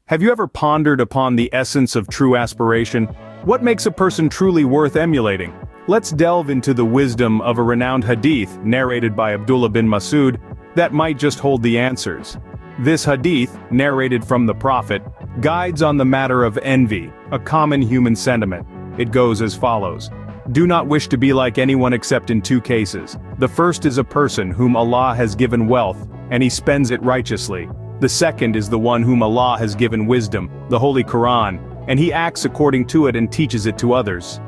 Have you ever pondered upon the essence of true aspiration? What makes a person truly worth emulating? Let's delve into the wisdom of a renowned hadith narrated by Abdullah bin Mas'ud that might just hold the answers. This hadith, narrated from the Prophet, guides on the matter of envy, a common human sentiment. It goes as follows. Do not wish to be like anyone except in two cases. The first is a person whom Allah has given wealth, and he spends it righteously. The second is the one whom Allah has given wisdom, the Holy Quran, and he acts according to it and teaches it to others.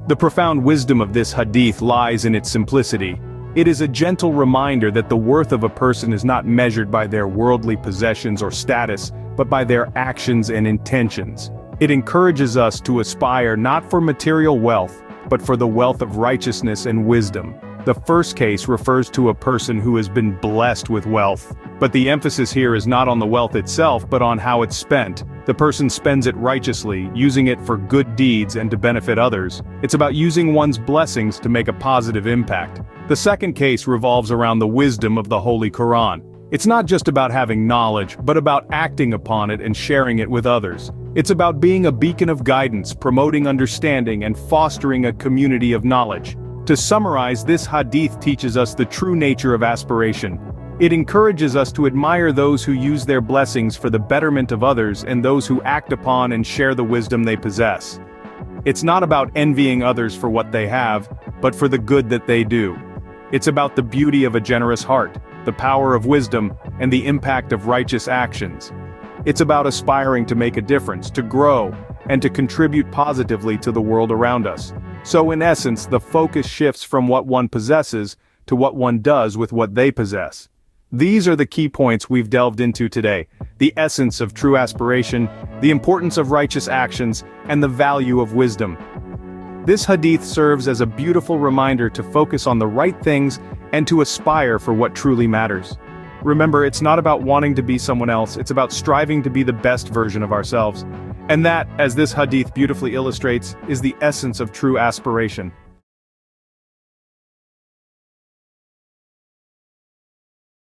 The profound wisdom of this hadith lies in its simplicity. It is a gentle reminder that the worth of a person is not measured by their worldly possessions or status, but by their actions and intentions. It encourages us to aspire not for material wealth, but for the wealth of righteousness and wisdom. The first case refers to a person who has been blessed with wealth. But the emphasis here is not on the wealth itself but on how it's spent. The person spends it righteously, using it for good deeds and to benefit others. It's about using one's blessings to make a positive impact. The second case revolves around the wisdom of the Holy Quran. It's not just about having knowledge, but about acting upon it and sharing it with others. It's about being a beacon of guidance, promoting understanding and fostering a community of knowledge. To summarize, this hadith teaches us the true nature of aspiration. It encourages us to admire those who use their blessings for the betterment of others and those who act upon and share the wisdom they possess. It's not about envying others for what they have, but for the good that they do. It's about the beauty of a generous heart, the power of wisdom, and the impact of righteous actions. It's about aspiring to make a difference, to grow, and to contribute positively to the world around us. So in essence, the focus shifts from what one possesses to what one does with what they possess. These are the key points we've delved into today: the essence of true aspiration, the importance of righteous actions, and the value of wisdom. This hadith serves as a beautiful reminder to focus on the right things and to aspire for what truly matters. Remember, it's not about wanting to be someone else, it's about striving to be the best version of ourselves. And that, as this hadith beautifully illustrates, is the essence of true aspiration.